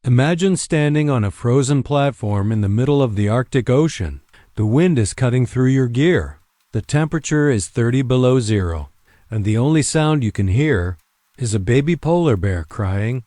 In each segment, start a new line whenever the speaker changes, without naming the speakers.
Imagine standing on a frozen platform in the middle of the Arctic Ocean. The wind is cutting through your gear. The temperature is 30 below zero, and the only sound you can hear is a baby polar bear crying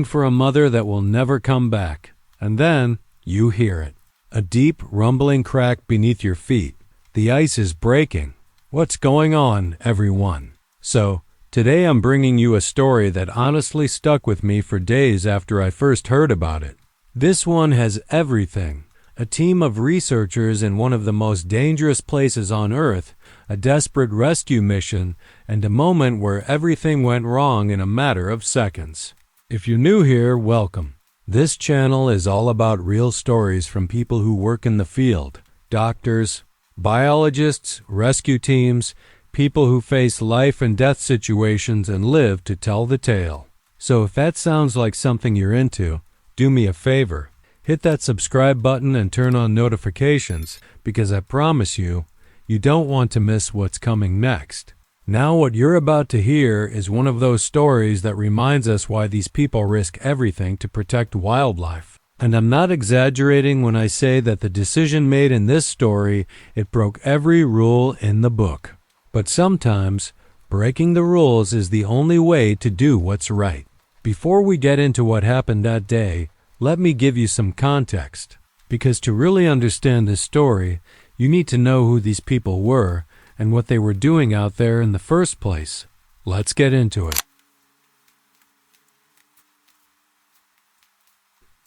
for a mother that will never come back. And then you hear it, a deep rumbling crack beneath your feet. The ice is breaking. What's going on, everyone? So, today I'm bringing you a story that honestly stuck with me for days after I first heard about it. This one has everything. A team of researchers in one of the most dangerous places on Earth, a desperate rescue mission, and a moment where everything went wrong in a matter of seconds. If you're new here, welcome. This channel is all about real stories from people who work in the field. Doctors, biologists, rescue teams, people who face life and death situations and live to tell the tale. So if that sounds like something you're into, do me a favor. Hit that subscribe button and turn on notifications, because I promise you, you don't want to miss what's coming next. Now what you're about to hear is one of those stories that reminds us why these people risk everything to protect wildlife. And I'm not exaggerating when I say that the decision made in this story, it broke every rule in the book. But sometimes, breaking the rules is the only way to do what's right. Before we get into what happened that day, let me give you some context. Because to really understand this story, you need to know who these people were and what they were doing out there in the first place. Let's get into it.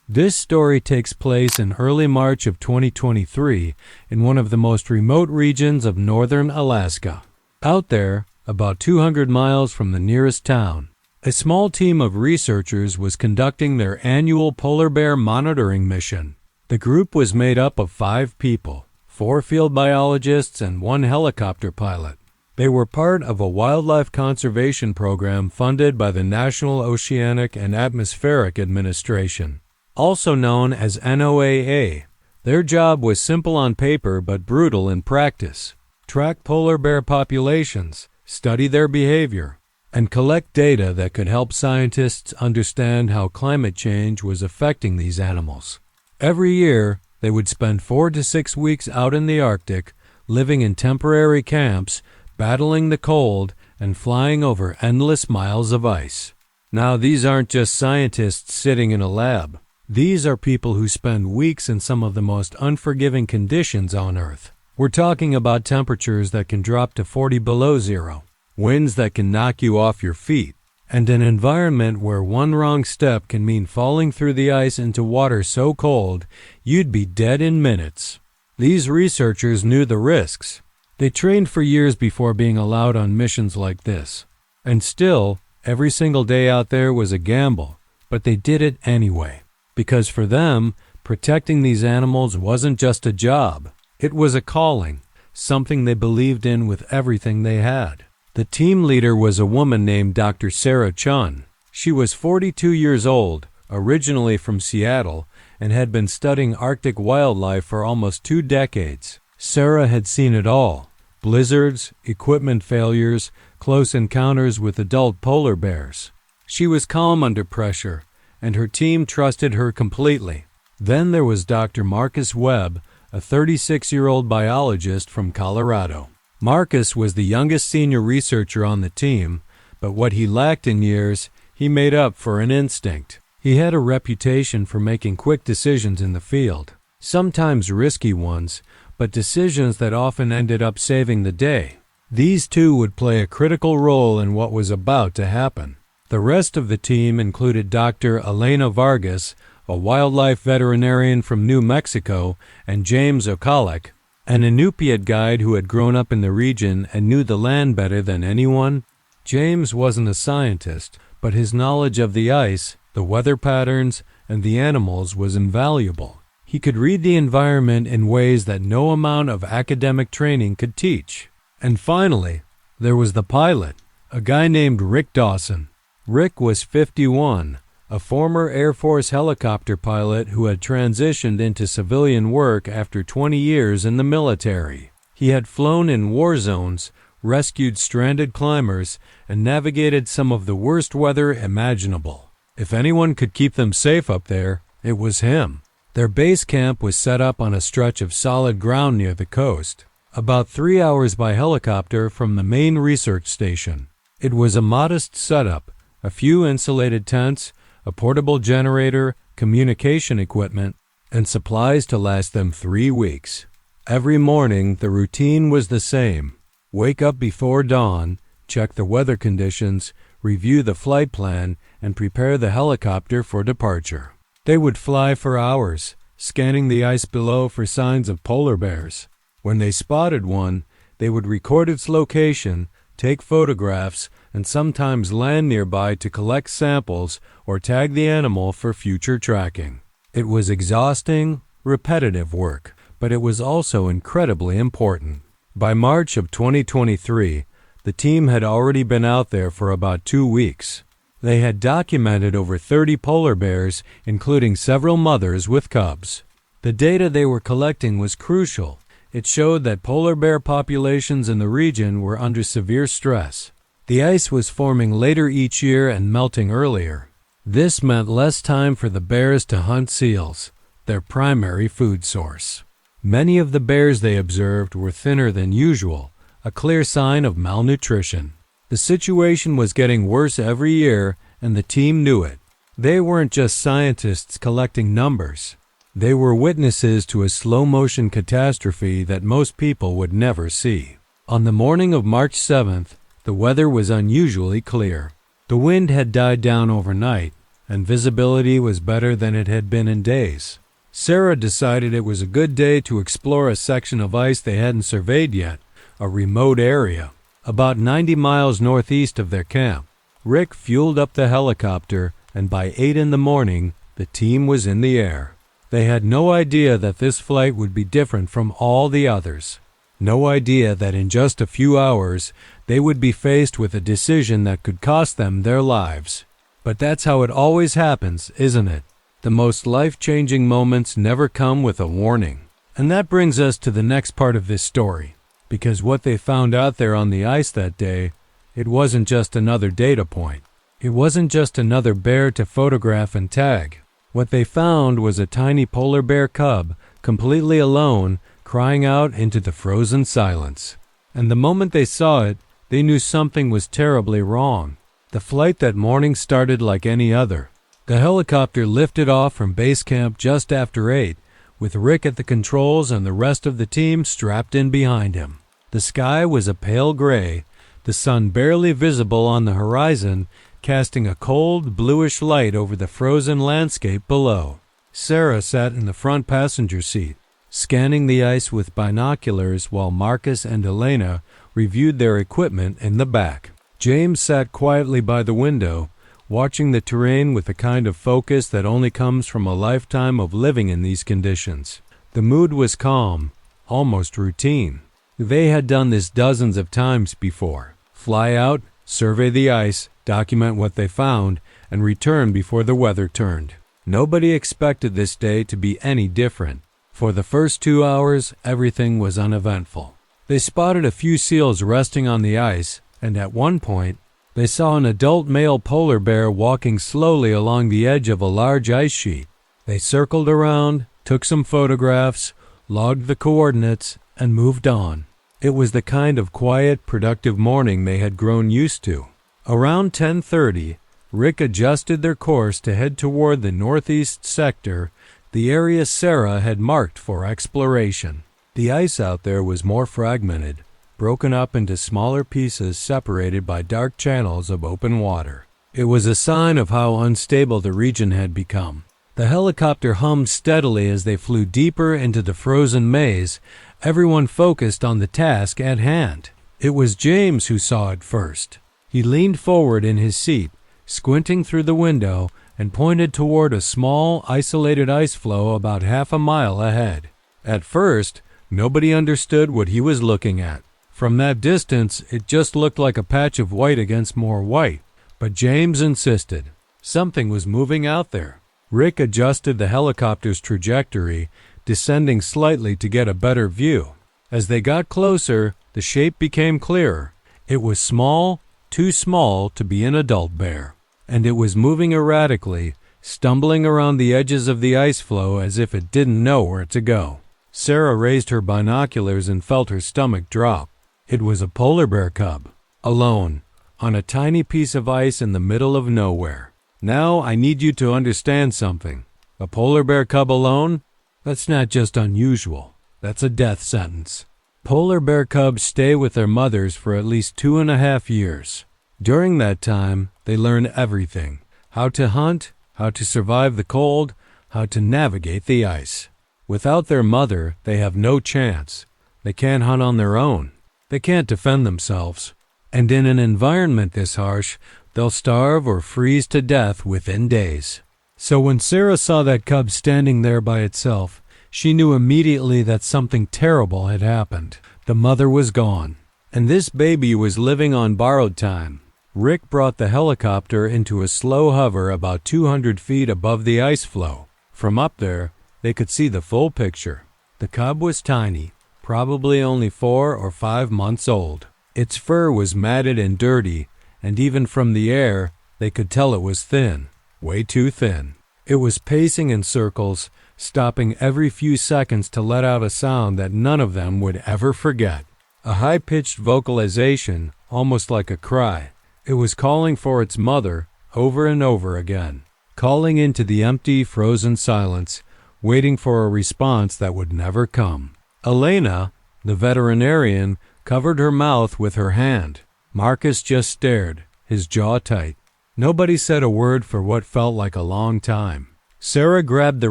This story takes place in early March of 2023 in one of the most remote regions of northern Alaska. Out there, about 200 miles from the nearest town, a small team of researchers was conducting their annual polar bear monitoring mission. The group was made up of 5 people, 4 field biologists and 1 helicopter pilot. They were part of a wildlife conservation program funded by the National Oceanic and Atmospheric Administration, also known as NOAA. Their job was simple on paper but brutal in practice. Track polar bear populations, study their behavior, and collect data that could help scientists understand how climate change was affecting these animals. Every year, they would spend 4 to 6 weeks out in the Arctic, living in temporary camps, battling the cold, and flying over endless miles of ice. Now, these aren't just scientists sitting in a lab. These are people who spend weeks in some of the most unforgiving conditions on Earth. We're talking about temperatures that can drop to 40 below zero, winds that can knock you off your feet, and an environment where one wrong step can mean falling through the ice into water so cold you'd be dead in minutes. These researchers knew the risks. They trained for years before being allowed on missions like this. And still, every single day out there was a gamble, but they did it anyway. Because for them, protecting these animals wasn't just a job. It was a calling, something they believed in with everything they had. The team leader was a woman named Dr. Sarah Chun. She was 42 years old, originally from Seattle, and had been studying Arctic wildlife for almost 2 decades. Sarah had seen it all: blizzards, equipment failures, close encounters with adult polar bears. She was calm under pressure, and her team trusted her completely. Then there was Dr. Marcus Webb, a 36-year-old biologist from Colorado. Marcus was the youngest senior researcher on the team, but what he lacked in years, he made up for in instinct. He had a reputation for making quick decisions in the field, sometimes risky ones, but decisions that often ended up saving the day. These two would play a critical role in what was about to happen. The rest of the team included Dr. Elena Vargas, a wildlife veterinarian from New Mexico, and James Okalek, an Inupiat guide who had grown up in the region and knew the land better than anyone. James wasn't a scientist, but his knowledge of the ice, the weather patterns, and the animals was invaluable. He could read the environment in ways that no amount of academic training could teach. And finally, there was the pilot, a guy named Rick Dawson. Rick was 51, a former Air Force helicopter pilot who had transitioned into civilian work after 20 years in the military. He had flown in war zones, rescued stranded climbers, and navigated some of the worst weather imaginable. If anyone could keep them safe up there, it was him. Their base camp was set up on a stretch of solid ground near the coast, about 3 hours by helicopter from the main research station. It was a modest setup, a few insulated tents, a portable generator, communication equipment, and supplies to last them 3 weeks. Every morning, the routine was the same. Wake up before dawn, check the weather conditions, review the flight plan, and prepare the helicopter for departure. They would fly for hours, scanning the ice below for signs of polar bears. When they spotted one, they would record its location, take photographs, and sometimes land nearby to collect samples or tag the animal for future tracking. It was exhausting, repetitive work, but it was also incredibly important. By March of 2023, the team had already been out there for about 2 weeks. They had documented over 30 polar bears, including several mothers with cubs. The data they were collecting was crucial. It showed that polar bear populations in the region were under severe stress. The ice was forming later each year and melting earlier. This meant less time for the bears to hunt seals, their primary food source. Many of the bears they observed were thinner than usual, a clear sign of malnutrition. The situation was getting worse every year, and the team knew it. They weren't just scientists collecting numbers. They were witnesses to a slow-motion catastrophe that most people would never see. On the morning of March 7th, the weather was unusually clear. The wind had died down overnight, and visibility was better than it had been in days. Sarah decided it was a good day to explore a section of ice they hadn't surveyed yet, a remote area, about 90 miles northeast of their camp. Rick fueled up the helicopter, and by 8 in the morning, the team was in the air. They had no idea that this flight would be different from all the others. No idea that in just a few hours, they would be faced with a decision that could cost them their lives. But that's how it always happens, isn't it? The most life-changing moments never come with a warning. And that brings us to the next part of this story. Because what they found out there on the ice that day, it wasn't just another data point. It wasn't just another bear to photograph and tag. What they found was a tiny polar bear cub, completely alone, crying out into the frozen silence. And the moment they saw it, they knew something was terribly wrong. The flight that morning started like any other. The helicopter lifted off from base camp just after 8, with Rick at the controls and the rest of the team strapped in behind him. The sky was a pale gray, the sun barely visible on the horizon, casting a cold, bluish light over the frozen landscape below. Sarah sat in the front passenger seat, scanning the ice with binoculars while Marcus and Elena reviewed their equipment in the back. James sat quietly by the window, watching the terrain with the kind of focus that only comes from a lifetime of living in these conditions. The mood was calm, almost routine. They had done this dozens of times before. Fly out, survey the ice, document what they found, and return before the weather turned. Nobody expected this day to be any different. For the first 2 hours, everything was uneventful. They spotted a few seals resting on the ice, and at one point, they saw an adult male polar bear walking slowly along the edge of a large ice sheet. They circled around, took some photographs, logged the coordinates, and moved on. It was the kind of quiet, productive morning they had grown used to. Around 10:30, Rick adjusted their course to head toward the northeast sector, the area Sarah had marked for exploration. The ice out there was more fragmented, broken up into smaller pieces separated by dark channels of open water. It was a sign of how unstable the region had become. The helicopter hummed steadily as they flew deeper into the frozen maze, everyone focused on the task at hand. It was James who saw it first. He leaned forward in his seat, squinting through the window, and pointed toward a small, isolated ice floe about half a mile ahead. At first, nobody understood what he was looking at. From that distance, it just looked like a patch of white against more white. But James insisted. Something was moving out there. Rick adjusted the helicopter's trajectory, descending slightly to get a better view. As they got closer, the shape became clearer. It was small, too small to be an adult bear. and it was moving erratically, stumbling around the edges of the ice floe as if it didn't know where to go. Sarah raised her binoculars and felt her stomach drop. It was a polar bear cub, alone, on a tiny piece of ice in the middle of nowhere. Now I need you to understand something. A polar bear cub alone? That's not just unusual. That's a death sentence. Polar bear cubs stay with their mothers for at least 2.5 years. During that time, they learn everything: how to hunt, how to survive the cold, how to navigate the ice. Without their mother, they have no chance. They can't hunt on their own. They can't defend themselves. And in an environment this harsh, they'll starve or freeze to death within days. So when Sarah saw that cub standing there by itself, she knew immediately that something terrible had happened. The mother was gone, and this baby was living on borrowed time. Rick brought the helicopter into a slow hover about 200 feet above the ice floe. From up there, they could see the full picture. The cub was tiny, probably only 4 or 5 months old. Its fur was matted and dirty, and even from the air, they could tell it was thin, way too thin. It was pacing in circles, stopping every few seconds to let out a sound that none of them would ever forget. A high-pitched vocalization, almost like a cry. It was calling for its mother over and over again, calling into the empty, frozen silence, waiting for a response that would never come. Elena, the veterinarian, covered her mouth with her hand. Marcus just stared, his jaw tight. Nobody said a word for what felt like a long time. Sarah grabbed the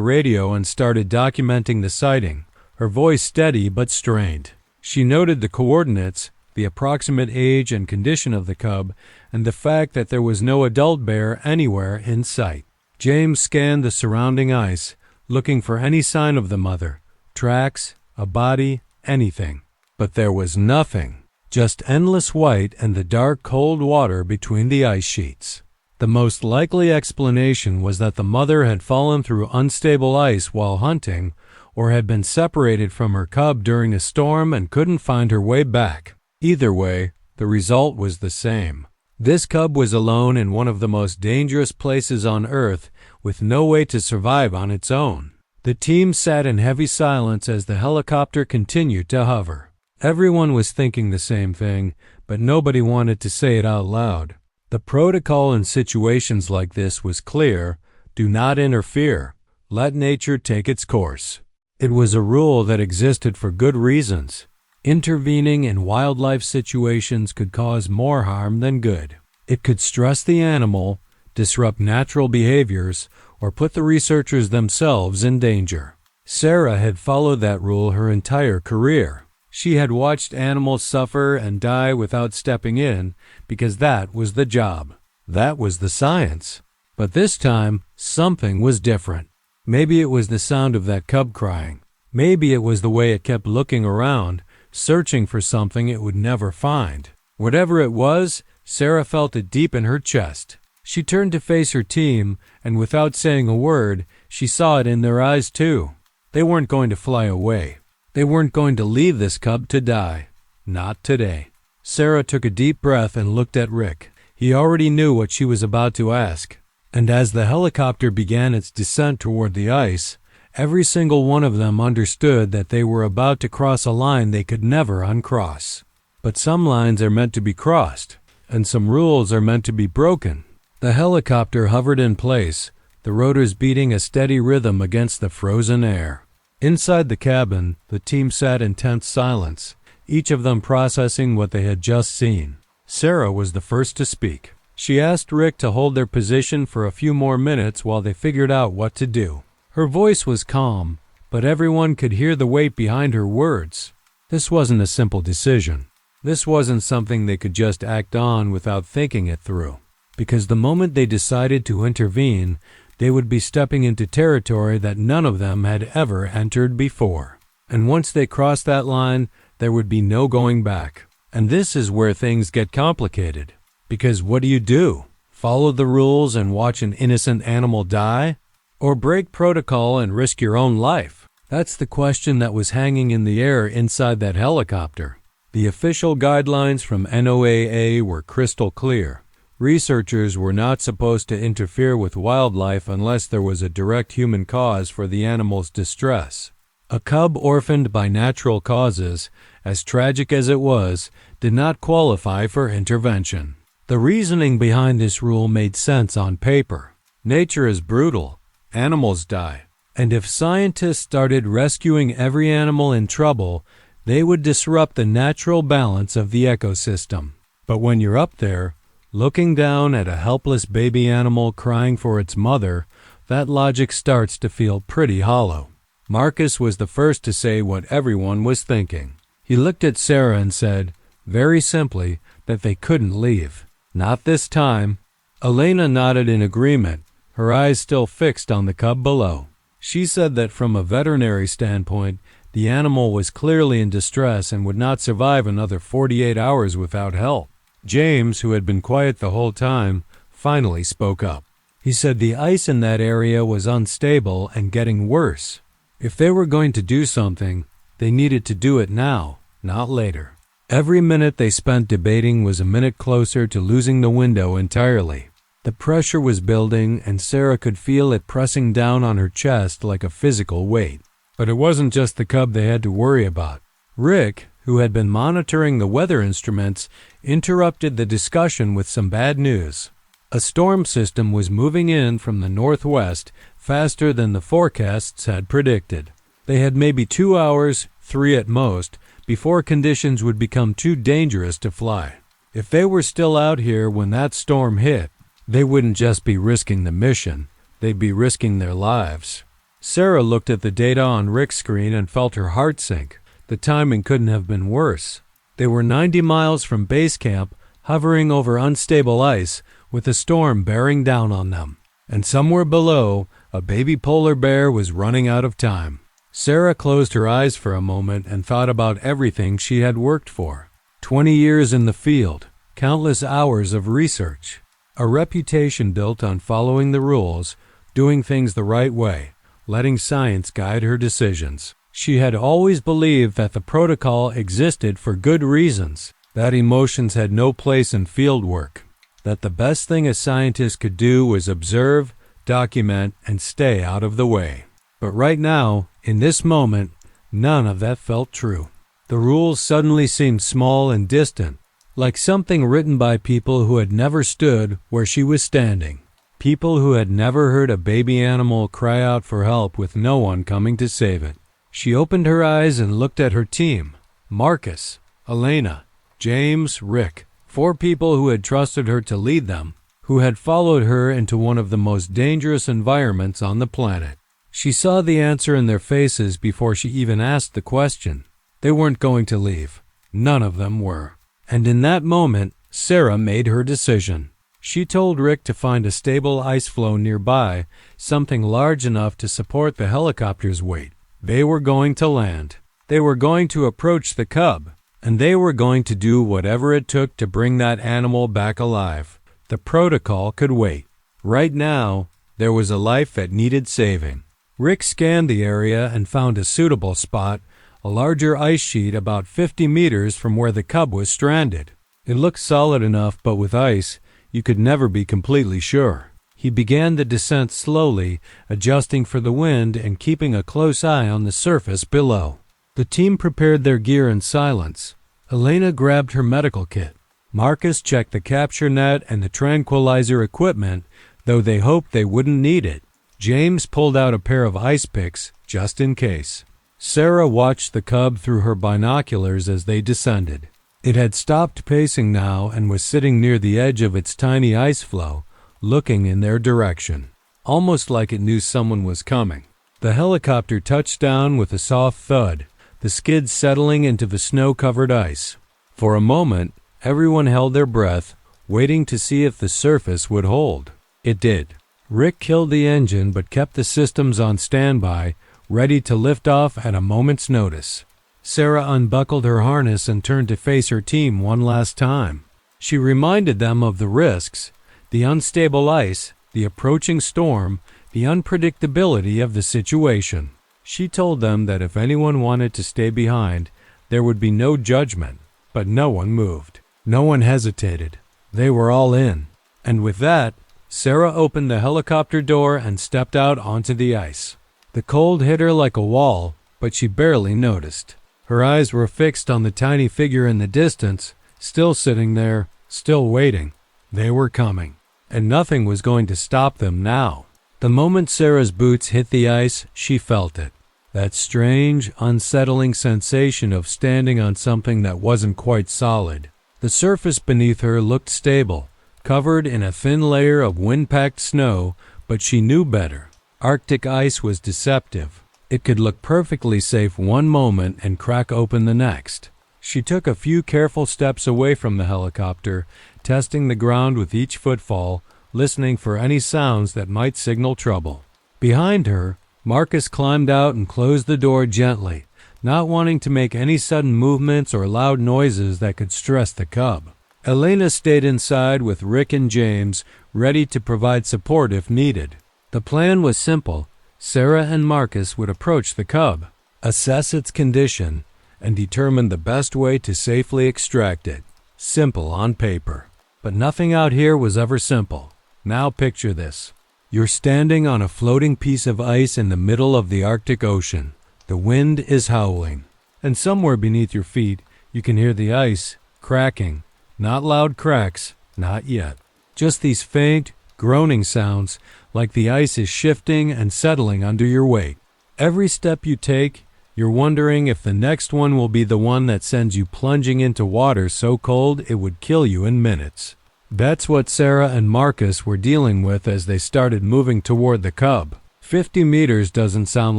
radio and started documenting the sighting, her voice steady but strained. She noted the coordinates, the approximate age and condition of the cub, and the fact that there was no adult bear anywhere in sight. James scanned the surrounding ice, looking for any sign of the mother, tracks, a body, anything. But there was nothing, just endless white and the dark, cold water between the ice sheets. The most likely explanation was that the mother had fallen through unstable ice while hunting, or had been separated from her cub during a storm and couldn't find her way back. Either way, the result was the same. This cub was alone in one of the most dangerous places on Earth, with no way to survive on its own. The team sat in heavy silence as the helicopter continued to hover. Everyone was thinking the same thing, but nobody wanted to say it out loud. The protocol in situations like this was clear: do not interfere. Let nature take its course. It was a rule that existed for good reasons. Intervening in wildlife situations could cause more harm than good. It could stress the animal, disrupt natural behaviors, or put the researchers themselves in danger. Sarah had followed that rule her entire career. She had watched animals suffer and die without stepping in because that was the job. That was the science. But this time, something was different. Maybe it was the sound of that cub crying. Maybe it was the way it kept looking around, searching for something it would never find. Whatever it was, Sarah felt it deep in her chest. She turned to face her team, and without saying a word, she saw it in their eyes too. They weren't going to fly away. They weren't going to leave this cub to die. Not today. Sarah took a deep breath and looked at Rick. He already knew what she was about to ask. And as the helicopter began its descent toward the ice, every single one of them understood that they were about to cross a line they could never uncross. But some lines are meant to be crossed, and some rules are meant to be broken. The helicopter hovered in place, the rotors beating a steady rhythm against the frozen air. Inside the cabin, the team sat in tense silence, each of them processing what they had just seen. Sarah was the first to speak. She asked Rick to hold their position for a few more minutes while they figured out what to do. Her voice was calm, but everyone could hear the weight behind her words. This wasn't a simple decision. This wasn't something they could just act on without thinking it through. Because the moment they decided to intervene, they would be stepping into territory that none of them had ever entered before. And once they crossed that line, there would be no going back. And this is where things get complicated. Because what do? Follow the rules and watch an innocent animal die? Or break protocol and risk your own life? That's the question that was hanging in the air inside that helicopter. The official guidelines from NOAA were crystal clear. Researchers were not supposed to interfere with wildlife unless there was a direct human cause for the animal's distress. A cub orphaned by natural causes, as tragic as it was, did not qualify for intervention. The reasoning behind this rule made sense on paper. Nature is brutal. Animals die. And if scientists started rescuing every animal in trouble, they would disrupt the natural balance of the ecosystem. But when you're up there, looking down at a helpless baby animal crying for its mother, that logic starts to feel pretty hollow. Marcus was the first to say what everyone was thinking. He looked at Sarah and said, very simply, that they couldn't leave. Not this time. Elena nodded in agreement, her eyes still fixed on the cub below. She said that from a veterinary standpoint, the animal was clearly in distress and would not survive another 48 hours without help. James, who had been quiet the whole time, finally spoke up. He said the ice in that area was unstable and getting worse. If they were going to do something, they needed to do it now, not later. Every minute they spent debating was a minute closer to losing the window entirely. The pressure was building, and Sarah could feel it pressing down on her chest like a physical weight. But it wasn't just the cub they had to worry about. Rick, who had been monitoring the weather instruments, interrupted the discussion with some bad news. A storm system was moving in from the northwest faster than the forecasts had predicted. They had maybe 2 hours, 3 at most, before conditions would become too dangerous to fly. If they were still out here when that storm hit, they wouldn't just be risking the mission, they'd be risking their lives. Sarah looked at the data on Rick's screen and felt her heart sink. The timing couldn't have been worse. They were 90 miles from base camp, hovering over unstable ice, with a storm bearing down on them. And somewhere below, a baby polar bear was running out of time. Sarah closed her eyes for a moment and thought about everything she had worked for. 20 years in the field, countless hours of research, a reputation built on following the rules, doing things the right way, letting science guide her decisions. She had always believed that the protocol existed for good reasons, that emotions had no place in field work, that the best thing a scientist could do was observe, document, and stay out of the way. But right now, in this moment, none of that felt true. The rules suddenly seemed small and distant, like something written by people who had never stood where she was standing, people who had never heard a baby animal cry out for help with no one coming to save it. She opened her eyes and looked at her team: Marcus, Elena, James, Rick, 4 people who had trusted her to lead them, who had followed her into one of the most dangerous environments on the planet. She saw the answer in their faces before she even asked the question. They weren't going to leave. None of them were. And in that moment, Sarah made her decision. She told Rick to find a stable ice floe nearby, something large enough to support the helicopter's weight. They were going to land. They were going to approach the cub, and they were going to do whatever it took to bring that animal back alive. The protocol could wait. Right now, there was a life that needed saving. Rick scanned the area and found a suitable spot, a larger ice sheet about 50 meters from where the cub was stranded. It looked solid enough, but with ice, you could never be completely sure. He began the descent slowly, adjusting for the wind and keeping a close eye on the surface below. The team prepared their gear in silence. Elena grabbed her medical kit. Marcus checked the capture net and the tranquilizer equipment, though they hoped they wouldn't need it. James pulled out a pair of ice picks, just in case. Sarah watched the cub through her binoculars as they descended. It had stopped pacing now and was sitting near the edge of its tiny ice floe, looking in their direction, almost like it knew someone was coming. The helicopter touched down with a soft thud, the skids settling into the snow-covered ice. For a moment, everyone held their breath, waiting to see if the surface would hold. It did. Rick killed the engine but kept the systems on standby, ready to lift off at a moment's notice. Sarah unbuckled her harness and turned to face her team one last time. She reminded them of the risks, the unstable ice, the approaching storm, the unpredictability of the situation. She told them that if anyone wanted to stay behind, there would be no judgment, but no one moved. No one hesitated. They were all in. And with that, Sarah opened the helicopter door and stepped out onto the ice. The cold hit her like a wall, but she barely noticed. Her eyes were fixed on the tiny figure in the distance, still sitting there, still waiting. They were coming, and nothing was going to stop them now. The moment Sarah's boots hit the ice, she felt it. That strange, unsettling sensation of standing on something that wasn't quite solid. The surface beneath her looked stable, covered in a thin layer of wind-packed snow, but she knew better. Arctic ice was deceptive. It could look perfectly safe one moment and crack open the next. She took a few careful steps away from the helicopter, testing the ground with each footfall, listening for any sounds that might signal trouble. Behind her, Marcus climbed out and closed the door gently, not wanting to make any sudden movements or loud noises that could stress the cub. Elena stayed inside with Rick and James, ready to provide support if needed. The plan was simple. Sarah and Marcus would approach the cub, assess its condition, and determine the best way to safely extract it. Simple on paper. But nothing out here was ever simple. Now picture this. You're standing on a floating piece of ice in the middle of the Arctic Ocean. The wind is howling, and somewhere beneath your feet you can hear the ice cracking. Not loud cracks, not yet. Just these faint, groaning sounds like the ice is shifting and settling under your weight. Every step you take, you're wondering if the next one will be the one that sends you plunging into water so cold it would kill you in minutes. That's what Sarah and Marcus were dealing with as they started moving toward the cub. 50 meters doesn't sound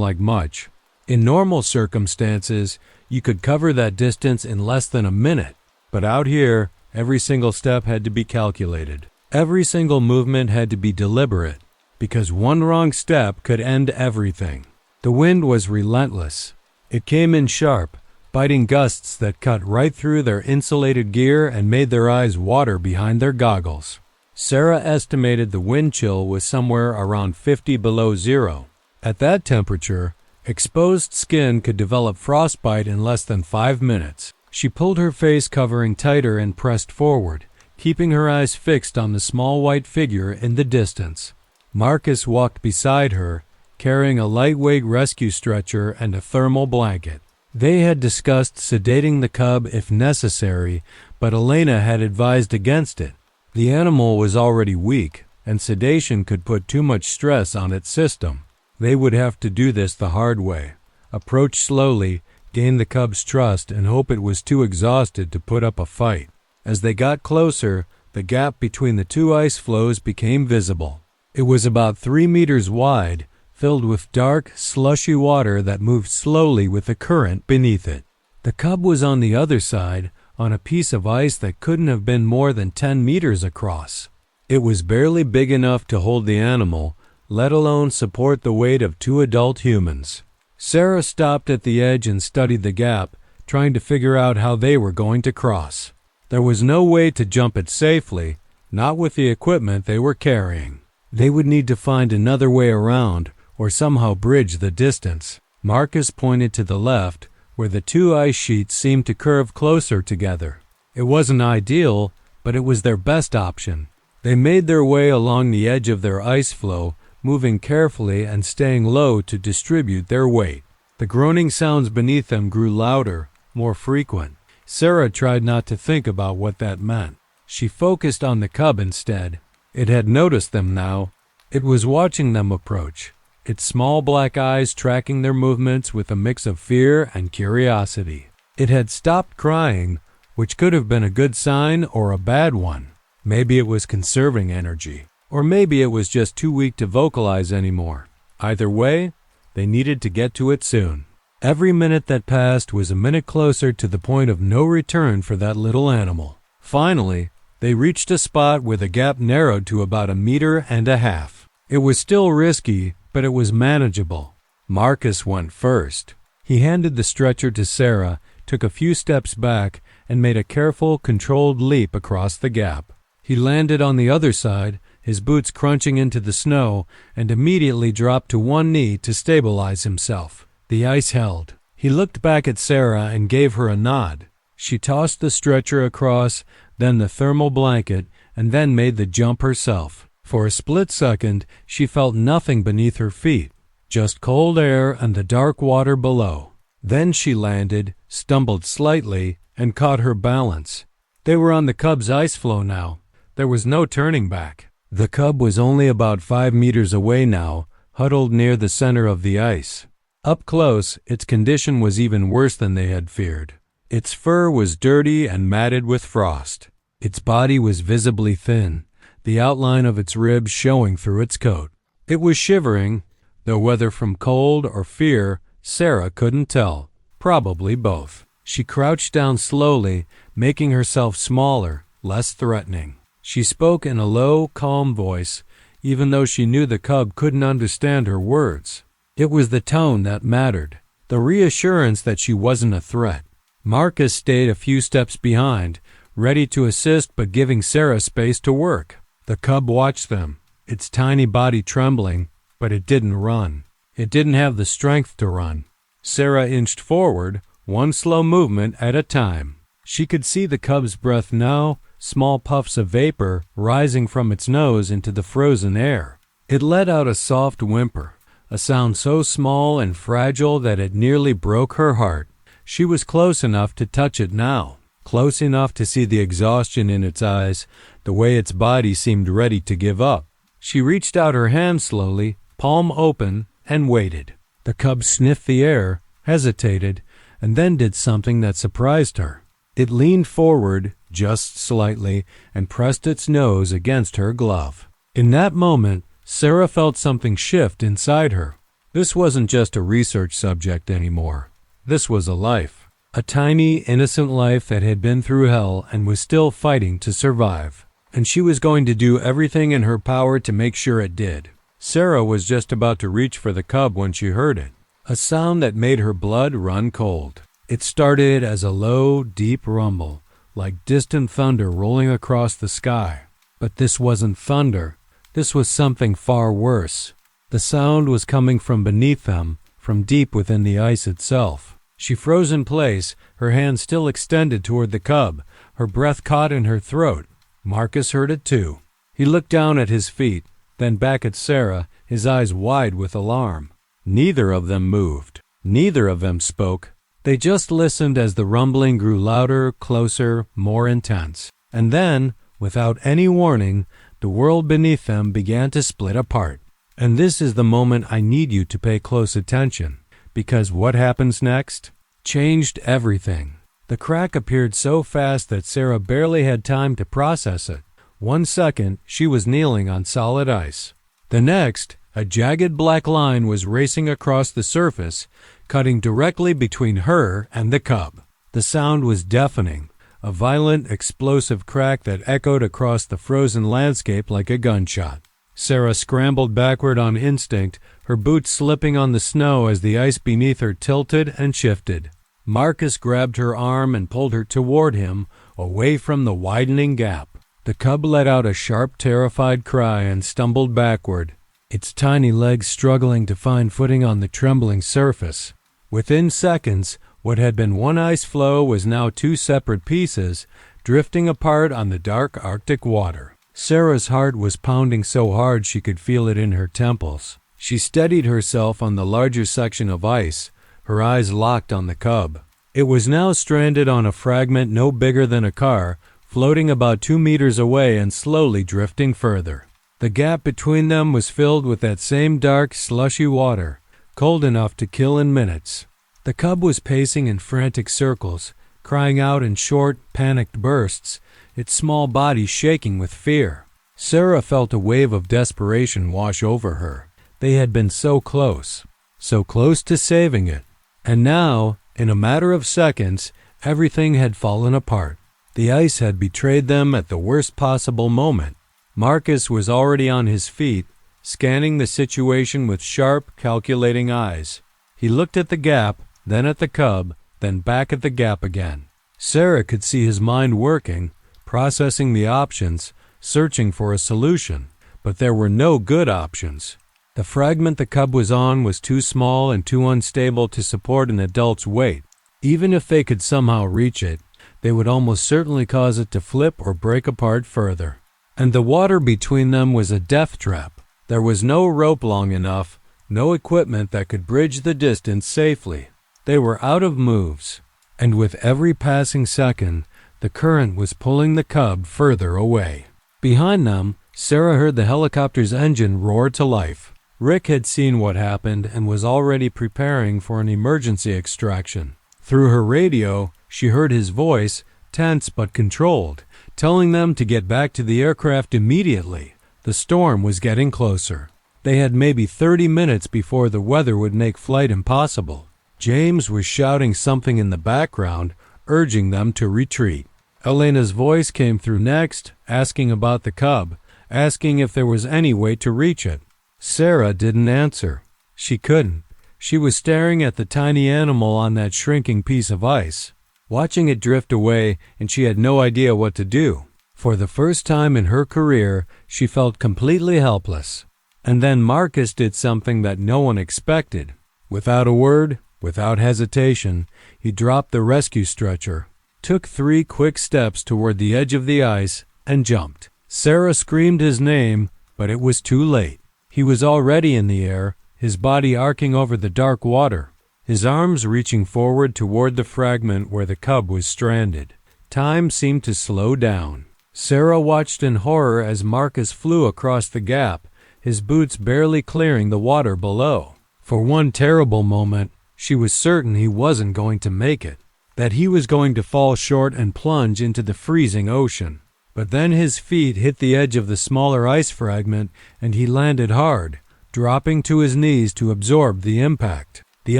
like much. In normal circumstances, you could cover that distance in less than a minute. But out here, every single step had to be calculated. Every single movement had to be deliberate, because one wrong step could end everything. The wind was relentless. It came in sharp, biting gusts that cut right through their insulated gear and made their eyes water behind their goggles. Sarah estimated the wind chill was somewhere around 50 below zero. At that temperature, exposed skin could develop frostbite in less than 5 minutes. She pulled her face covering tighter and pressed forward, keeping her eyes fixed on the small white figure in the distance. Marcus walked beside her, carrying a lightweight rescue stretcher and a thermal blanket. They had discussed sedating the cub if necessary, but Elena had advised against it. The animal was already weak, and sedation could put too much stress on its system. They would have to do this the hard way. Approach slowly, gain the cub's trust, and hope it was too exhausted to put up a fight. As they got closer, the gap between the two ice floes became visible. It was about 3 meters wide, filled with dark, slushy water that moved slowly with the current beneath it. The cub was on the other side, on a piece of ice that couldn't have been more than 10 meters across. It was barely big enough to hold the animal, let alone support the weight of 2 adult humans. Sarah stopped at the edge and studied the gap, trying to figure out how they were going to cross. There was no way to jump it safely, not with the equipment they were carrying. They would need to find another way around, or somehow bridge the distance. Marcus pointed to the left, where the 2 ice sheets seemed to curve closer together. It wasn't ideal, but it was their best option. They made their way along the edge of their ice floe, moving carefully and staying low to distribute their weight. The groaning sounds beneath them grew louder, more frequent. Sarah tried not to think about what that meant. She focused on the cub instead. It had noticed them now. It was watching them approach, its small black eyes tracking their movements with a mix of fear and curiosity. It had stopped crying, which could have been a good sign or a bad one. Maybe it was conserving energy, or maybe it was just too weak to vocalize anymore. Either way, they needed to get to it soon. Every minute that passed was a minute closer to the point of no return for that little animal. Finally, they reached a spot where the gap narrowed to about 1.5 meters. It was still risky, but it was manageable. Marcus went first. He handed the stretcher to Sarah, took a few steps back, and made a careful, controlled leap across the gap. He landed on the other side, his boots crunching into the snow, and immediately dropped to one knee to stabilize himself. The ice held. He looked back at Sarah and gave her a nod. She tossed the stretcher across, then the thermal blanket, and then made the jump herself. For a split second, she felt nothing beneath her feet, just cold air and the dark water below. Then she landed, stumbled slightly, and caught her balance. They were on the cub's ice floe now. There was no turning back. The cub was only about 5 meters away now, huddled near the center of the ice. Up close, its condition was even worse than they had feared. Its fur was dirty and matted with frost. Its body was visibly thin, the outline of its ribs showing through its coat. It was shivering, though whether from cold or fear, Sarah couldn't tell. Probably both. She crouched down slowly, making herself smaller, less threatening. She spoke in a low, calm voice, even though she knew the cub couldn't understand her words. It was the tone that mattered, the reassurance that she wasn't a threat. Marcus stayed a few steps behind, ready to assist but giving Sarah space to work. The cub watched them, its tiny body trembling, but it didn't run. It didn't have the strength to run. Sarah inched forward, one slow movement at a time. She could see the cub's breath now, small puffs of vapor rising from its nose into the frozen air. It let out a soft whimper, a sound so small and fragile that it nearly broke her heart. She was close enough to touch it now, close enough to see the exhaustion in its eyes, the way its body seemed ready to give up. She reached out her hand slowly, palm open, and waited. The cub sniffed the air, hesitated, and then did something that surprised her. It leaned forward, just slightly, and pressed its nose against her glove. In that moment, Sarah felt something shift inside her. This wasn't just a research subject anymore. This was a life. A tiny, innocent life that had been through hell and was still fighting to survive. And she was going to do everything in her power to make sure it did. Sarah was just about to reach for the cub when she heard it. A sound that made her blood run cold. It started as a low, deep rumble, like distant thunder rolling across the sky. But this wasn't thunder. This was something far worse. The sound was coming from beneath them, from deep within the ice itself. She froze in place, her hand still extended toward the cub, her breath caught in her throat. Marcus heard it too. He looked down at his feet, then back at Sarah, his eyes wide with alarm. Neither of them moved. Neither of them spoke. They just listened as the rumbling grew louder, closer, more intense. And then, without any warning, the world beneath them began to split apart. And this is the moment I need you to pay close attention, because what happens next changed everything. The crack appeared so fast that Sarah barely had time to process it. 1 second, she was kneeling on solid ice. The next, a jagged black line was racing across the surface, cutting directly between her and the cub. The sound was deafening, a violent, explosive crack that echoed across the frozen landscape like a gunshot. Sarah scrambled backward on instinct, her boots slipping on the snow as the ice beneath her tilted and shifted. Marcus grabbed her arm and pulled her toward him, away from the widening gap. The cub let out a sharp, terrified cry and stumbled backward, its tiny legs struggling to find footing on the trembling surface. Within seconds, what had been one ice floe was now 2 separate pieces, drifting apart on the dark Arctic water. Sarah's heart was pounding so hard she could feel it in her temples. She steadied herself on the larger section of ice, her eyes locked on the cub. It was now stranded on a fragment no bigger than a car, floating about 2 meters away and slowly drifting further. The gap between them was filled with that same dark, slushy water, cold enough to kill in minutes. The cub was pacing in frantic circles, crying out in short, panicked bursts, its small body shaking with fear. Sarah felt a wave of desperation wash over her. They had been so close to saving it. And now, in a matter of seconds, everything had fallen apart. The ice had betrayed them at the worst possible moment. Marcus was already on his feet, scanning the situation with sharp, calculating eyes. He looked at the gap, then at the cub, then back at the gap again. Sarah could see his mind working, processing the options, searching for a solution. But there were no good options. The fragment the cub was on was too small and too unstable to support an adult's weight. Even if they could somehow reach it, they would almost certainly cause it to flip or break apart further. and the water between them was a death trap. There was no rope long enough, no equipment that could bridge the distance safely. They were out of moves, and with every passing second, the current was pulling the cub further away. Behind them, Sarah heard the helicopter's engine roar to life. Rick had seen what happened and was already preparing for an emergency extraction. Through her radio, she heard his voice, tense but controlled, telling them to get back to the aircraft immediately. The storm was getting closer. They had maybe 30 minutes before the weather would make flight impossible. James was shouting something in the background, urging them to retreat. Elena's voice came through next, asking about the cub, asking if there was any way to reach it. Sarah didn't answer. She couldn't. She was staring at the tiny animal on that shrinking piece of ice, watching it drift away, and she had no idea what to do. For the first time in her career, she felt completely helpless. And then Marcus did something that no one expected. Without a word, without hesitation, he dropped the rescue stretcher, took 3 quick steps toward the edge of the ice, and jumped. Sarah screamed his name, but it was too late. He was already in the air, his body arcing over the dark water, his arms reaching forward toward the fragment where the cub was stranded. Time seemed to slow down. Sarah watched in horror as Marcus flew across the gap, his boots barely clearing the water below. For one terrible moment, she was certain he wasn't going to make it, that he was going to fall short and plunge into the freezing ocean. But then his feet hit the edge of the smaller ice fragment, and he landed hard, dropping to his knees to absorb the impact. The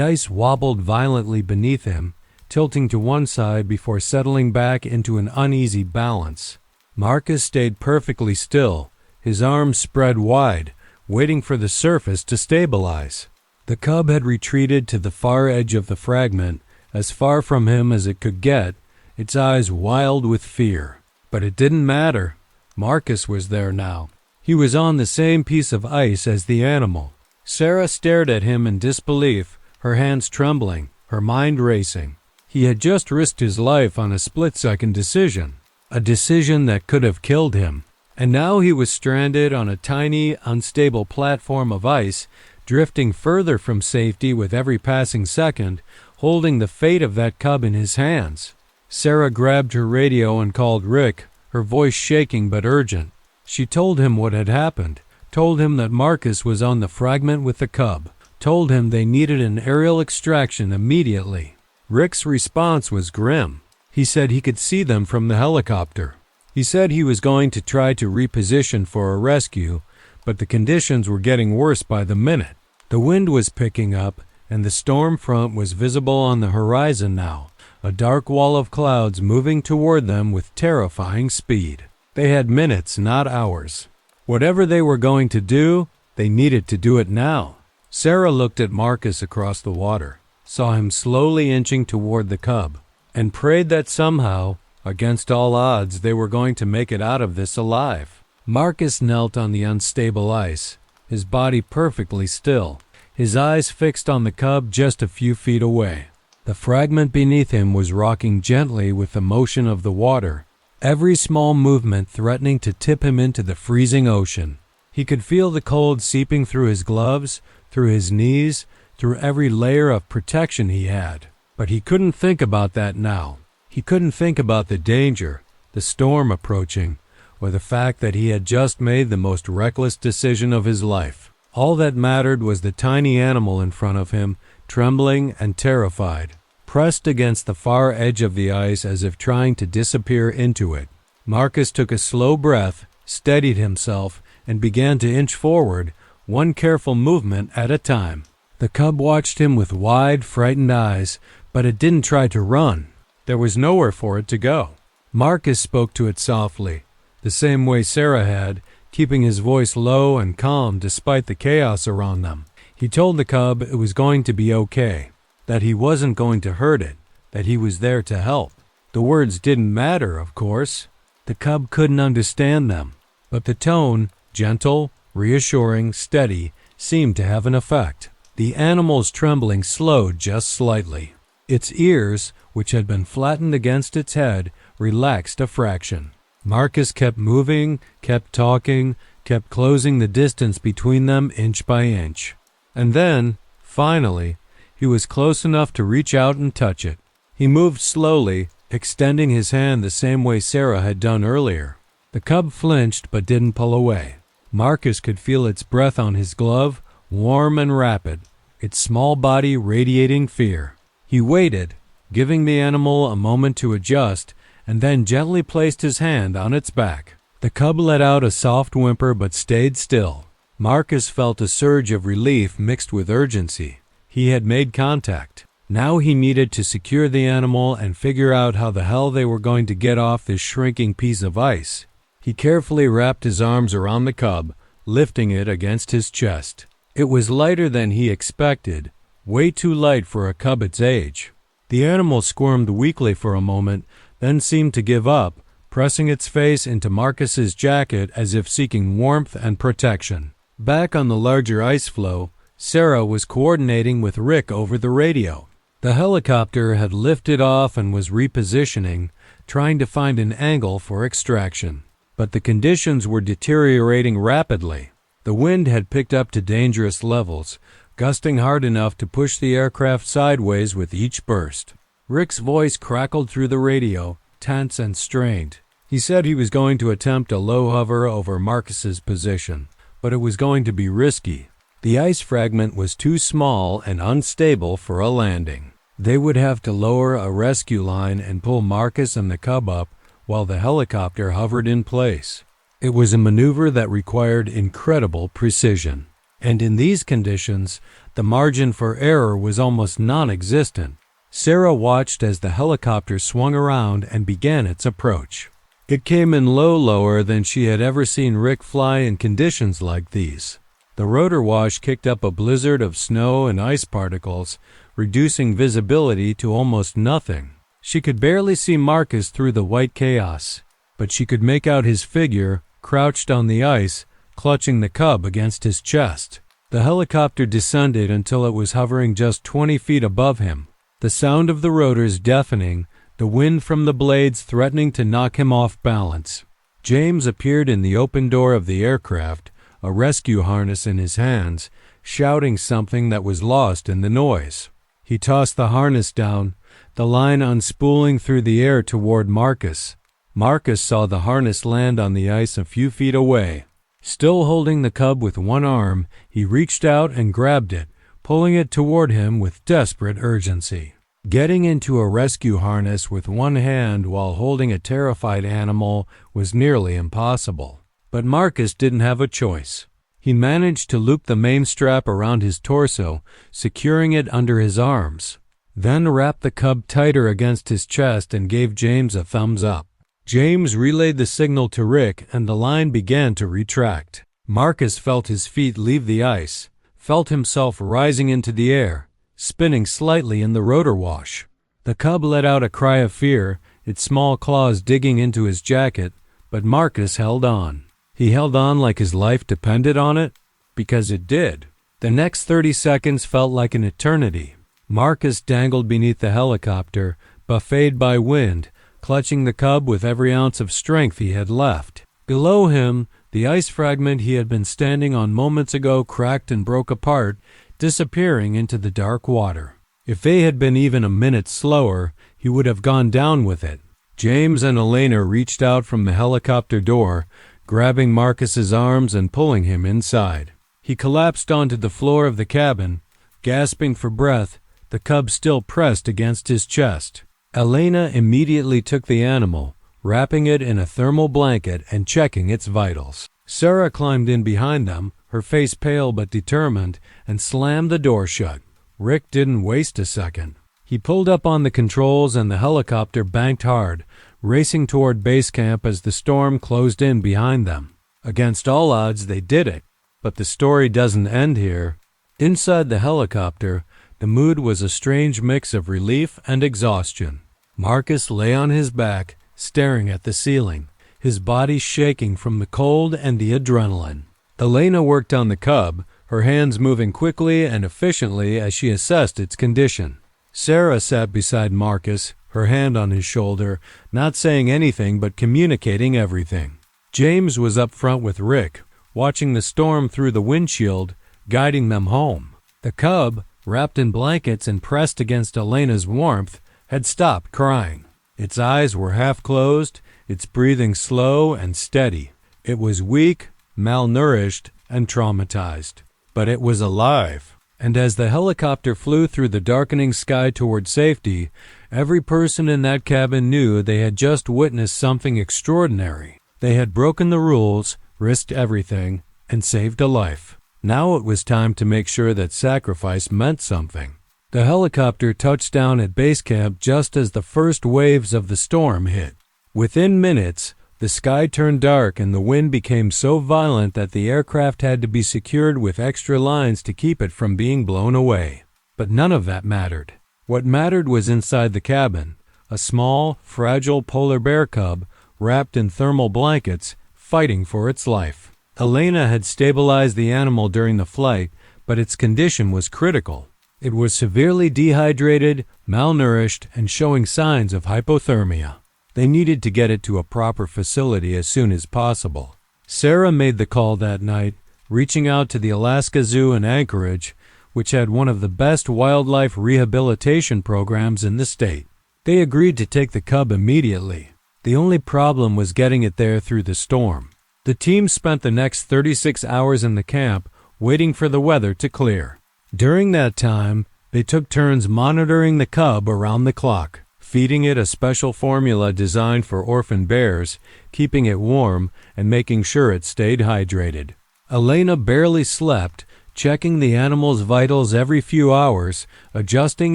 ice wobbled violently beneath him, tilting to one side before settling back into an uneasy balance. Marcus stayed perfectly still, his arms spread wide, waiting for the surface to stabilize. The cub had retreated to the far edge of the fragment, as far from him as it could get, its eyes wild with fear. But it didn't matter. Marcus was there now. He was on the same piece of ice as the animal. Sarah stared at him in disbelief, her hands trembling, her mind racing. He had just risked his life on a split-second decision, a decision that could have killed him. And now he was stranded on a tiny, unstable platform of ice, drifting further from safety with every passing second, holding the fate of that cub in his hands. Sarah grabbed her radio and called Rick, her voice shaking but urgent. She told him what had happened, told him that Marcus was on the fragment with the cub, told him they needed an aerial extraction immediately. Rick's response was grim. He said he could see them from the helicopter. He said he was going to try to reposition for a rescue, but the conditions were getting worse by the minute. The wind was picking up, and the storm front was visible on the horizon now, a dark wall of clouds moving toward them with terrifying speed. They had minutes, not hours. Whatever they were going to do, they needed to do it now. Sarah looked at Marcus across the water, saw him slowly inching toward the cub, and prayed that somehow, against all odds, they were going to make it out of this alive. Marcus knelt on the unstable ice, his body perfectly still, his eyes fixed on the cub just a few feet away. The fragment beneath him was rocking gently with the motion of the water, every small movement threatening to tip him into the freezing ocean. He could feel the cold seeping through his gloves, through his knees, through every layer of protection he had. But he couldn't think about that now. He couldn't think about the danger, the storm approaching, or the fact that he had just made the most reckless decision of his life. All that mattered was the tiny animal in front of him, trembling and terrified, pressed against the far edge of the ice as if trying to disappear into it. Marcus took a slow breath, steadied himself, and began to inch forward, one careful movement at a time. The cub watched him with wide, frightened eyes, but it didn't try to run. There was nowhere for it to go. Marcus spoke to it softly, the same way Sarah had, keeping his voice low and calm despite the chaos around them. He told the cub it was going to be okay, that he wasn't going to hurt it, that he was there to help. The words didn't matter, of course. The cub couldn't understand them, but the tone, gentle, reassuring, steady, seemed to have an effect. The animal's trembling slowed just slightly. Its ears, which had been flattened against its head, relaxed a fraction. Marcus kept moving, kept talking, kept closing the distance between them inch by inch. And then, finally, he was close enough to reach out and touch it. He moved slowly, extending his hand the same way Sarah had done earlier. The cub flinched but didn't pull away. Marcus could feel its breath on his glove, warm and rapid, its small body radiating fear. He waited, giving the animal a moment to adjust, and then gently placed his hand on its back. The cub let out a soft whimper but stayed still. Marcus felt a surge of relief mixed with urgency. He had made contact. Now he needed to secure the animal and figure out how the hell they were going to get off this shrinking piece of ice. He carefully wrapped his arms around the cub, lifting it against his chest. It was lighter than he expected, way too light for a cub its age. The animal squirmed weakly for a moment, then seemed to give up, pressing its face into Marcus's jacket as if seeking warmth and protection. Back on the larger ice floe, Sarah was coordinating with Rick over the radio. The helicopter had lifted off and was repositioning, trying to find an angle for extraction. But the conditions were deteriorating rapidly. The wind had picked up to dangerous levels, gusting hard enough to push the aircraft sideways with each burst. Rick's voice crackled through the radio, tense and strained. He said he was going to attempt a low hover over Marcus's position, but it was going to be risky. The ice fragment was too small and unstable for a landing. They would have to lower a rescue line and pull Marcus and the cub up while the helicopter hovered in place. It was a maneuver that required incredible precision. And in these conditions, the margin for error was almost non-existent. Sarah watched as the helicopter swung around and began its approach. It came in lower than she had ever seen Rick fly in conditions like these. The rotor wash kicked up a blizzard of snow and ice particles, reducing visibility to almost nothing. She could barely see Marcus through the white chaos, but she could make out his figure, crouched on the ice, clutching the cub against his chest. The helicopter descended until it was hovering just 20 feet above him, the sound of the rotors deafening, the wind from the blades threatening to knock him off balance. James appeared in the open door of the aircraft, a rescue harness in his hands, shouting something that was lost in the noise. He tossed the harness down, the line unspooling through the air toward Marcus. Marcus saw the harness land on the ice a few feet away. Still holding the cub with one arm, he reached out and grabbed it, pulling it toward him with desperate urgency. Getting into a rescue harness with one hand while holding a terrified animal was nearly impossible. But Marcus didn't have a choice. He managed to loop the main strap around his torso, securing it under his arms. Then wrapped the cub tighter against his chest and gave James a thumbs up. James relayed the signal to Rick and the line began to retract. Marcus felt his feet leave the ice, felt himself rising into the air, spinning slightly in the rotor wash. The cub let out a cry of fear, its small claws digging into his jacket, but Marcus held on. He held on like his life depended on it, because it did. The next 30 seconds felt like an eternity. Marcus dangled beneath the helicopter, buffeted by wind, clutching the cub with every ounce of strength he had left. Below him, the ice fragment he had been standing on moments ago cracked and broke apart, disappearing into the dark water. If they had been even a minute slower, he would have gone down with it. James and Elena reached out from the helicopter door, grabbing Marcus's arms and pulling him inside. He collapsed onto the floor of the cabin, gasping for breath, the cub still pressed against his chest. Elena immediately took the animal, wrapping it in a thermal blanket and checking its vitals. Sarah climbed in behind them, her face pale but determined, and slammed the door shut. Rick didn't waste a second. He pulled up on the controls and the helicopter banked hard, racing toward base camp as the storm closed in behind them. Against all odds, they did it. But the story doesn't end here. Inside the helicopter, the mood was a strange mix of relief and exhaustion. Marcus lay on his back, staring at the ceiling, his body shaking from the cold and the adrenaline. Elena worked on the cub, her hands moving quickly and efficiently as she assessed its condition. Sarah sat beside Marcus, her hand on his shoulder, not saying anything but communicating everything. James was up front with Rick, watching the storm through the windshield, guiding them home. The cub, wrapped in blankets and pressed against Elena's warmth, had stopped crying. Its eyes were half closed, its breathing slow and steady. It was weak, malnourished, and traumatized. But it was alive. And as the helicopter flew through the darkening sky toward safety, every person in that cabin knew they had just witnessed something extraordinary. They had broken the rules, risked everything, and saved a life. Now it was time to make sure that sacrifice meant something. The helicopter touched down at base camp just as the first waves of the storm hit. Within minutes, the sky turned dark and the wind became so violent that the aircraft had to be secured with extra lines to keep it from being blown away. But none of that mattered. What mattered was inside the cabin, a small, fragile polar bear cub wrapped in thermal blankets, fighting for its life. Elena had stabilized the animal during the flight, but its condition was critical. It was severely dehydrated, malnourished, and showing signs of hypothermia. They needed to get it to a proper facility as soon as possible. Sarah made the call that night, reaching out to the Alaska Zoo in Anchorage, which had one of the best wildlife rehabilitation programs in the state. They agreed to take the cub immediately. The only problem was getting it there through the storm. The team spent the next 36 hours in the camp waiting for the weather to clear. During that time, they took turns monitoring the cub around the clock, feeding it a special formula designed for orphan bears, keeping it warm, and making sure it stayed hydrated. Elena barely slept, checking the animal's vitals every few hours, adjusting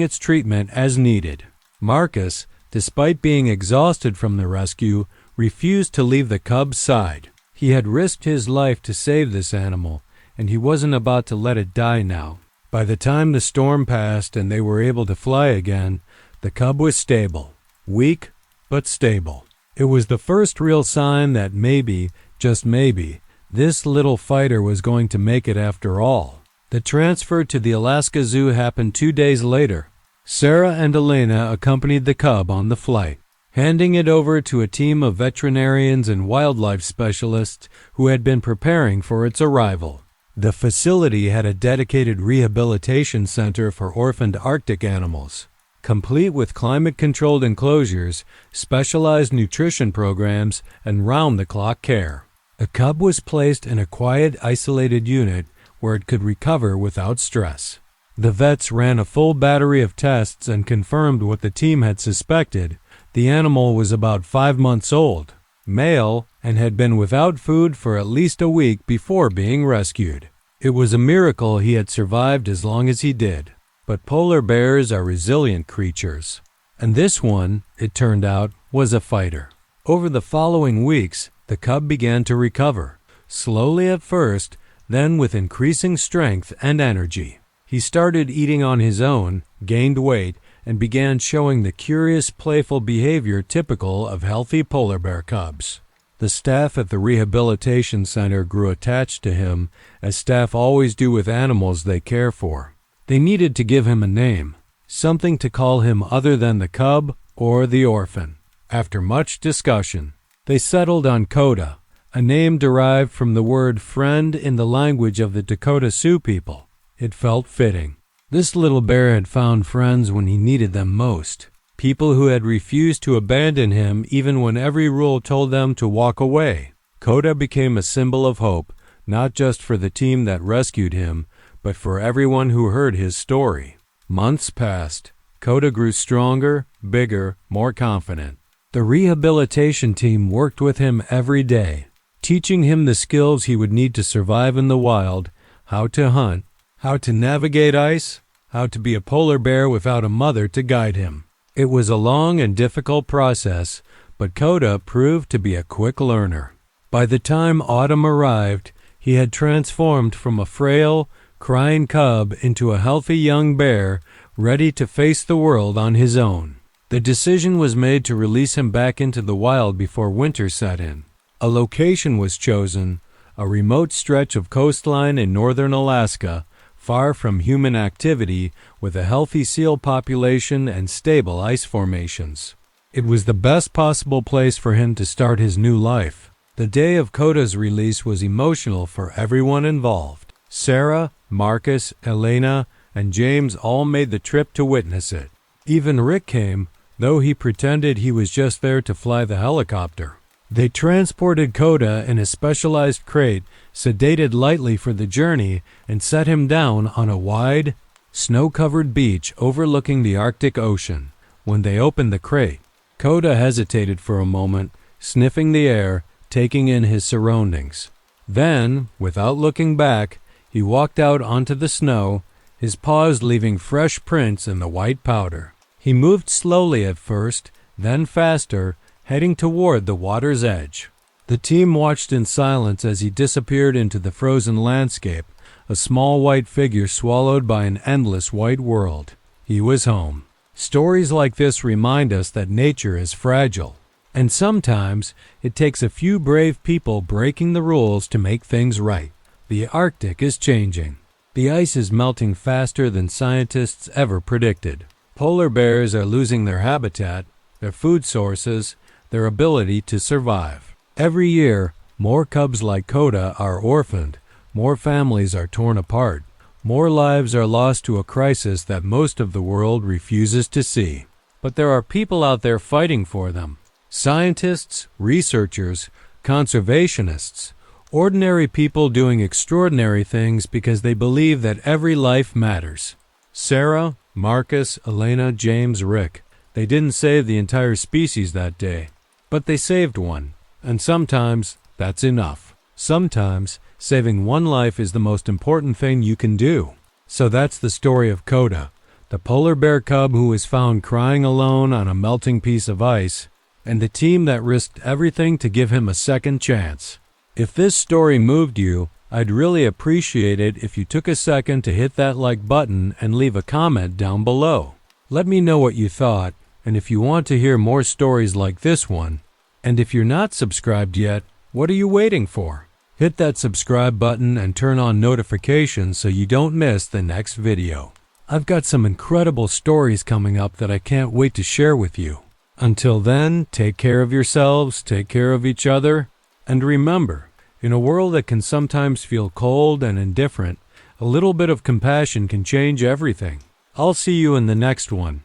its treatment as needed. Marcus, despite being exhausted from the rescue, refused to leave the cub's side. He had risked his life to save this animal, and he wasn't about to let it die now. By the time the storm passed and they were able to fly again, the cub was stable. Weak, but stable. It was the first real sign that maybe, just maybe, this little fighter was going to make it after all. The transfer to the Alaska Zoo happened 2 days later. Sarah and Elena accompanied the cub on the flight, handing it over to a team of veterinarians and wildlife specialists who had been preparing for its arrival. The facility had a dedicated rehabilitation center for orphaned Arctic animals, complete with climate-controlled enclosures, specialized nutrition programs, and round-the-clock care. The cub was placed in a quiet, isolated unit where it could recover without stress. The vets ran a full battery of tests and confirmed what the team had suspected. The animal was about 5 months old, male, and had been without food for at least a week before being rescued. It was a miracle he had survived as long as he did. But polar bears are resilient creatures. And this one, it turned out, was a fighter. Over the following weeks, the cub began to recover, slowly at first, then with increasing strength and energy. He started eating on his own, gained weight, and began showing the curious, playful behavior typical of healthy polar bear cubs. The staff at the rehabilitation center grew attached to him, as staff always do with animals they care for. They needed to give him a name, something to call him other than the cub or the orphan. After much discussion, they settled on Coda, a name derived from the word friend in the language of the Dakota Sioux people. It felt fitting. This little bear had found friends when he needed them most, people who had refused to abandon him even when every rule told them to walk away. Coda became a symbol of hope, not just for the team that rescued him, but for everyone who heard his story. Months passed. Coda grew stronger, bigger, more confident. The rehabilitation team worked with him every day, teaching him the skills he would need to survive in the wild, how to hunt, how to navigate ice, how to be a polar bear without a mother to guide him. It was a long and difficult process, but Coda proved to be a quick learner. By the time autumn arrived, he had transformed from a frail, crying cub into a healthy young bear ready to face the world on his own. The decision was made to release him back into the wild before winter set in. A location was chosen, a remote stretch of coastline in northern Alaska, far from human activity, with a healthy seal population and stable ice formations. It was the best possible place for him to start his new life. The day of Coda's release was emotional for everyone involved. Sarah, Marcus, Elena, and James all made the trip to witness it. Even Rick came, though he pretended he was just there to fly the helicopter. They transported Coda in a specialized crate, sedated lightly for the journey, and set him down on a wide, snow-covered beach overlooking the Arctic Ocean. When they opened the crate, Coda hesitated for a moment, sniffing the air, taking in his surroundings. Then, without looking back, he walked out onto the snow, his paws leaving fresh prints in the white powder. He moved slowly at first, then faster, heading toward the water's edge. The team watched in silence as he disappeared into the frozen landscape, a small white figure swallowed by an endless white world. He was home. Stories like this remind us that nature is fragile, and sometimes it takes a few brave people breaking the rules to make things right. The Arctic is changing. The ice is melting faster than scientists ever predicted. Polar bears are losing their habitat, their food sources, their ability to survive. Every year, more cubs like Coda are orphaned, more families are torn apart, more lives are lost to a crisis that most of the world refuses to see. But there are people out there fighting for them. Scientists, researchers, conservationists, ordinary people doing extraordinary things because they believe that every life matters. Sarah, Marcus, Elena, James, Rick. They didn't save the entire species that day, but they saved one, and sometimes that's enough. Sometimes saving one life is the most important thing you can do. So that's the story of Coda, the polar bear cub who was found crying alone on a melting piece of ice, and the team that risked everything to give him a second chance. If this story moved you, I'd really appreciate it if you took a second to hit that like button and leave a comment down below. Let me know what you thought, and if you want to hear more stories like this one. And if you're not subscribed yet, what are you waiting for? Hit that subscribe button and turn on notifications so you don't miss the next video. I've got some incredible stories coming up that I can't wait to share with you. Until then, take care of yourselves, take care of each other, and remember, in a world that can sometimes feel cold and indifferent, a little bit of compassion can change everything. I'll see you in the next one.